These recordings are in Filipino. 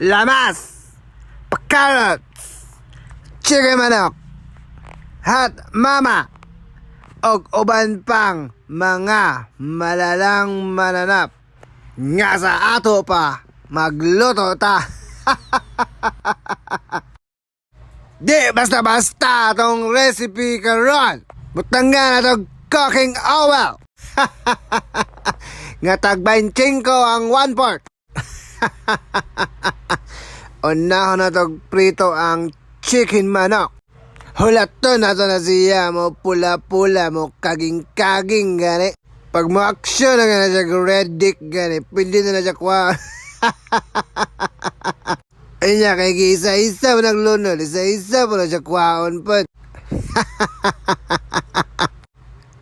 lamas, carrots, chicken manok, hot mama, og uban pang mga malalang mananap. Nga sa ato pa, magluto ta. Di basta-basta tong recipe karon. Butangan na tong cooking oil. Nga tag 25 ang 1/4. Unahon na tog prito ang chicken manok. Hulaton na to na siya mo pula-pula mo kaging-kaging gani. Pag mo aksyon na nga na siya red dick gani, pwede na siya kwa. Ay niya kay isa-isa mo naglunod, isa-isa mo na siya kwaon po.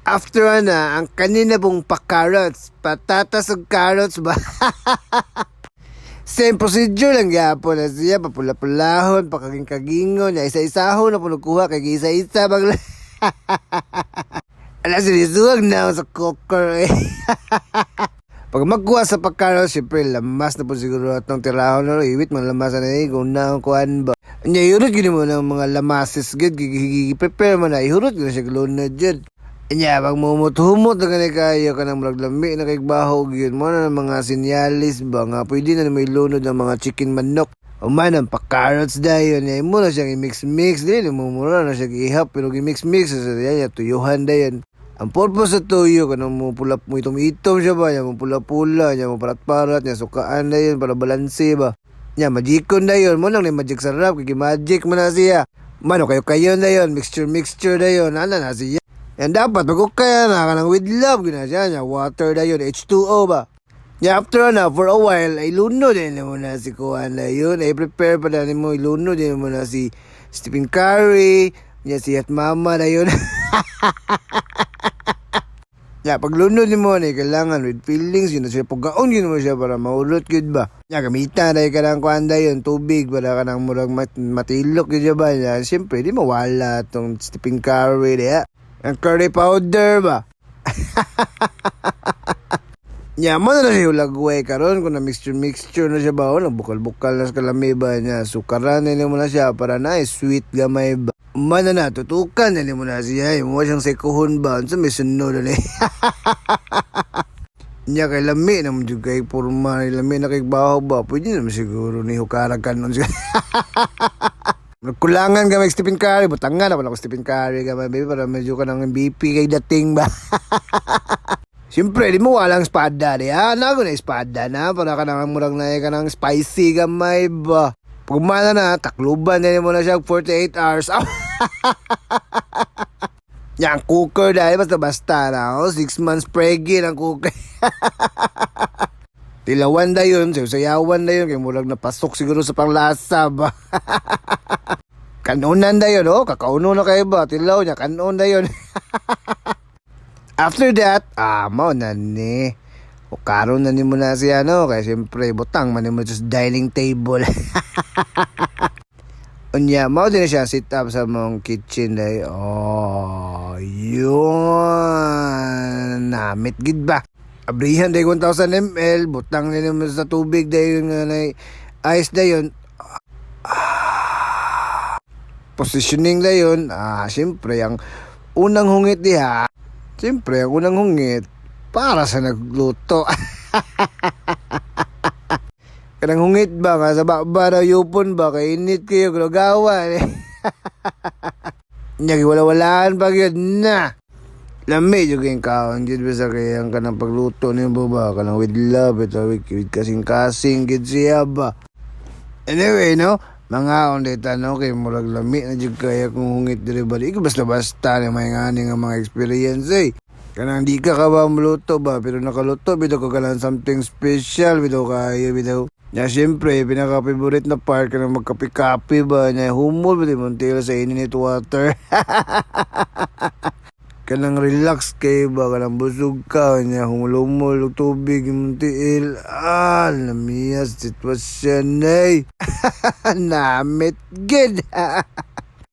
After na, ang kanina pong pa-carrots, patatas ug carrots ba? Same procedure lang yapon na siya, papula-pulahon, pakaging-kagingon, isa-isahon na po nagkuha, kay isa-isa bagla. Ala, sinisuwag na sa cooker eh. Pag magkuha sa pa-carrots, syempre lamas na po siguro atong tirahon na iwit, mga lamasan na eh, kung na ang kuhan ba. Anya, ihurot gini mo ng mga lamasis, prepare mo na, ihurot gini siya galon na dyan. Anya, pag mumut-humot na ganit kayo ka ng mulaglami na kay bahog yun mo na ng mga sinyalis ba nga pwede na may lunod ng mga chicken manok o man ang pa-carrots dayon niya mo na siyang i-mix-mix din mumura na siya ihap pero i-mix-mix sa yan tuyuhan dayon ang purpose sa tuyo kanang mo pula mo itom-itom siya ba niya mo pula-pula niya mo parat-parat niya sukaan dayon para balanse ba niya magikon dayon mo lang ni magic sarap kay magic mo na siya mano kayo dayon mixture dayon ana na siya. Yan dapat, magkukaya na ka ng with love, ginasya niya, water na yun, H2O ba? Yeah, after na, for a while, ay lunod din mo na si Kuan na yun, ay prepare pa na mo, ilunod din mo na si Stephen Curry, niya si Hot Mama na yun. Yeah, pag lunod mo na, kailangan with feelings, yun na siya, pagkaon yun mo siya para maulot yun ba? Yeah, gamitan na ka ng Kuan na yun, tubig, para ka ng murag matilok yun ba? Yeah, siyempre, di mawala itong Stephen Curry, diya. Ang curry powder ba? Yaman na siya ulagway karon kung na mixture na siya ba o bukal-bukal na sa kalami ba niya sukaran na mo na siya para na sweet gamay ba mana na tutukan na mo na siya mo siyang sekuhon ba unsa may sunod na niya kay lami na mo jud kay porma lami na kay baho ba pwede na siguro ni hukarag kanon siya. Nagkulangan ka may Stephen Curry, butangan na pala ko Stephen Curry ka baby para medyo ka ng MVP kay dating ba. Siyempre, di mo walang espada di ha, nago na espada na, para ka nang murang na ka ng spicy gamay ba. Pag umana na, takluban din mo na siya 48 hours. Yang cooker dahil basta-basta na, 6 months preggy ng cooker. Tilawan na yun, sayawan na yun, kaya murag napasok siguro sa panglasa ba. Kanunan na yun, oh, kakauno na kayo ba, tilaw niya, kanon na yun. After that, mao na ni, o karon na ni mo na siya, no, kaya siyempre, butang man mo sa dining table. Unya, mao din na siya sit up sa mong kitchen day, oh, yun, namit gid ba. Abrihan day 1,000 ml, butang nila mo sa tubig day yun na ice day yun. Positioning day yun, siyempre ang unang hungit diha, siyempre ang unang hungit para sa nagluto. Kanang hungit ba nga sa baba na yupon ba, kainit kayo gulagawa. Nyagi wala-walaan pag yun na. Lami juga yung kaon gid bisa kay ang kanang pagluto nimo ba kanang with love ito with kasing-kasing gid siya ba. Anyway no, mga ondita no kay murag lami na jud kaya kung hungit diri ba. Ikaw basta-basta na may ngani nga mga experience eh. Kanang di ka ba maluto ba pero nakaluto bitaw ka kanang something special bitaw kayo bitaw. Ya siyempre pinaka-favorite na part kanang magkape-kape ba nya humol bitaw montila sa init water. Kanang relax kay ba kanang busog ka nya humulumol og tubig imong tiil lamias sitwasyon ay namit gid.